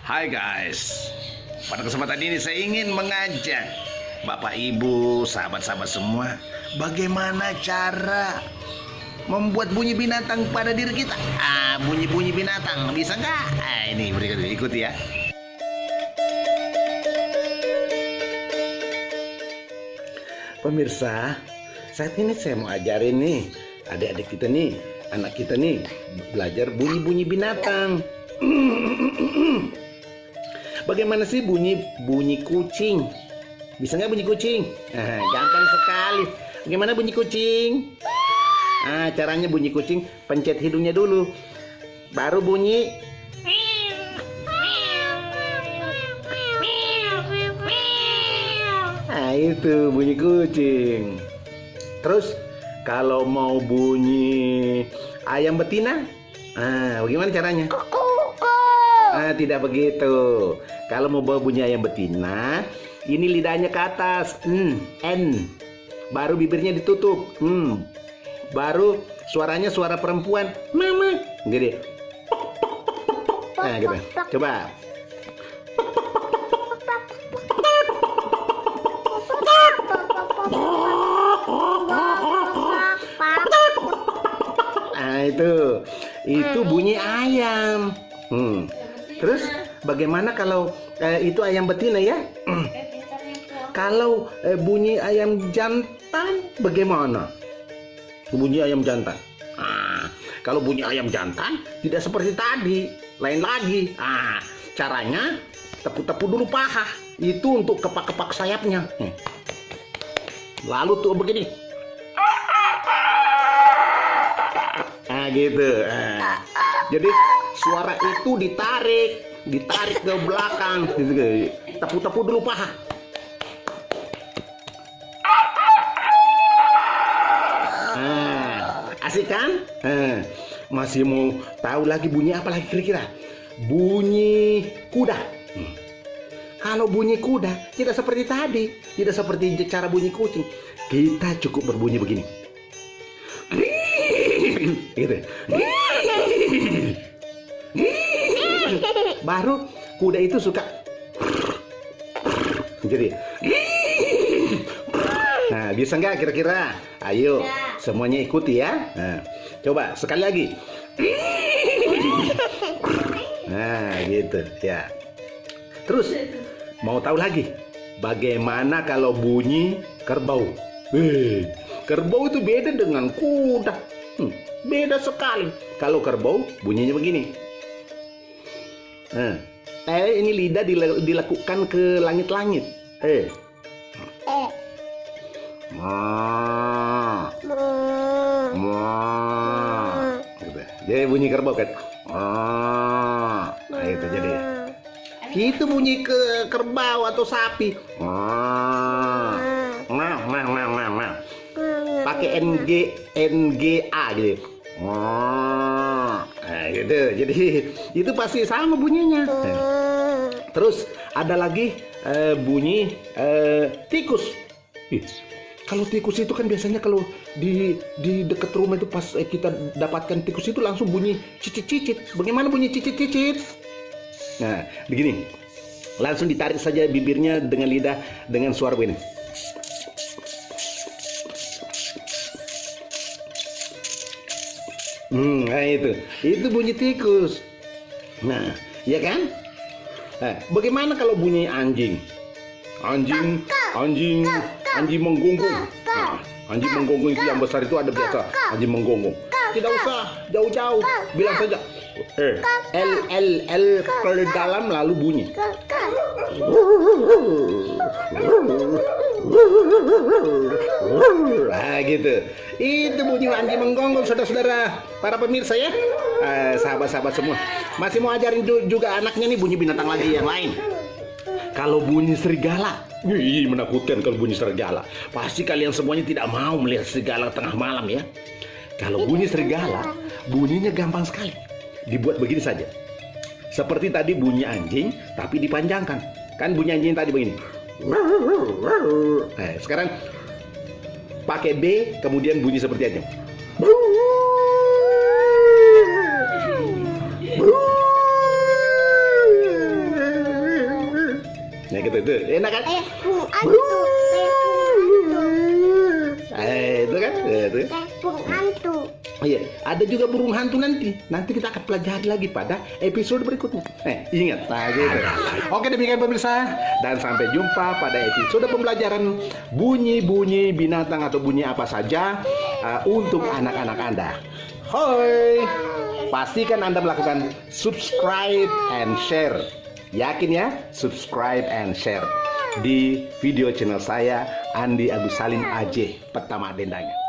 Hai guys, pada kesempatan ini saya ingin mengajak Bapak Ibu, sahabat-sahabat semua, bagaimana cara membuat bunyi binatang pada diri kita. Bunyi-bunyi binatang, bisa nggak? Ini berikut ikuti ya. Pemirsa, saat ini saya mau ajarin nih adik-adik kita nih, anak kita nih, belajar bunyi-bunyi binatang. Bagaimana sih bunyi kucing? Bisa nggak bunyi kucing? Gampang sekali. Bagaimana bunyi kucing? Caranya bunyi kucing, pencet hidungnya dulu, baru bunyi. Itu bunyi kucing. Terus kalau mau bunyi ayam betina, bagaimana caranya? Tidak begitu. Kalau mau bawa bunyi ayam betina, ini lidahnya ke atas, N. Baru bibirnya ditutup, baru suaranya suara perempuan, mama. Gini. Gitu. Coba. Itu bunyi ayam. Terus bagaimana kalau itu ayam betina ya? Kalau bunyi ayam jantan bagaimana? Bunyi ayam jantan. Kalau bunyi ayam jantan tidak seperti tadi, lain lagi. Caranya tepu-tepu dulu paha. Itu untuk kepak-kepak sayapnya. Lalu tuh begini. Gitu. Jadi suara itu ditarik ke belakang, gitu. Tepu-tepu dulu paha. Asik kan? Masih mau tahu lagi bunyi apa lagi kira-kira? Bunyi kuda. Kalau bunyi kuda tidak seperti tadi, tidak seperti cara bunyi kucing. Kita cukup berbunyi begini. Gitu. Baru kuda itu suka jadi. Bisa nggak kira-kira? Ayo semuanya ikuti ya. Coba sekali lagi. Gitu ya. Terus mau tahu lagi bagaimana kalau bunyi kerbau? Kerbau itu beda dengan kuda. Beda sekali. Kalau kerbau bunyinya begini. Ini lidah dilakukan ke langit-langit. Jadi bunyi kerbau kan. Itu jadi. Itu bunyi ke kerbau atau sapi. Pakai NGA gitu. Gitu. Jadi itu pasti sama bunyinya. Terus ada lagi bunyi tikus. Kalau tikus itu kan biasanya kalau di dekat rumah itu pas kita dapatkan tikus itu langsung bunyi cicit-cicit. Bagaimana bunyi cicit-cicit? Begini. Langsung ditarik saja bibirnya dengan lidah dengan suara begini. Itu bunyi tikus. Ya kan? Bagaimana kalau bunyi anjing? Anjing menggonggong. Anjing menggonggong itu yang besar itu ada biasa. Anjing menggonggong. Tidak usah jauh-jauh, bilang saja L ke dalam lalu bunyi. Gitu. Itu bunyi anjing menggonggong, saudara-saudara, para pemirsa ya. Sahabat-sahabat semua, masih mau ajarin juga anaknya nih bunyi binatang lagi yang lain. Kalau bunyi serigala, menakutkan. Kalau bunyi serigala, pasti kalian semuanya tidak mau melihat serigala tengah malam ya. Kalau bunyi serigala, bunyinya gampang sekali. Dibuat begini saja. Seperti tadi bunyi anjing, tapi dipanjangkan. Kan bunyi anjing tadi begini. Sekarang pakai B, kemudian bunyi seperti anjing. Nah gitu tuh, enak kan? Kayak burung hantu. Kayak burung hantu. Itu kan? Itu. Kayak burung hantu. Oh iya, ada juga burung hantu nanti. Nanti kita akan pelajari lagi pada episode berikutnya. Ingat, nah gitu. Oke demikian pemirsa, dan sampai jumpa pada episode pembelajaran bunyi-bunyi binatang atau bunyi apa saja untuk anak-anak Anda. Hoi, pastikan Anda melakukan subscribe and share. Yakin ya, subscribe and share di video channel saya Andi Agus Salim AJ Pertama Dendanya.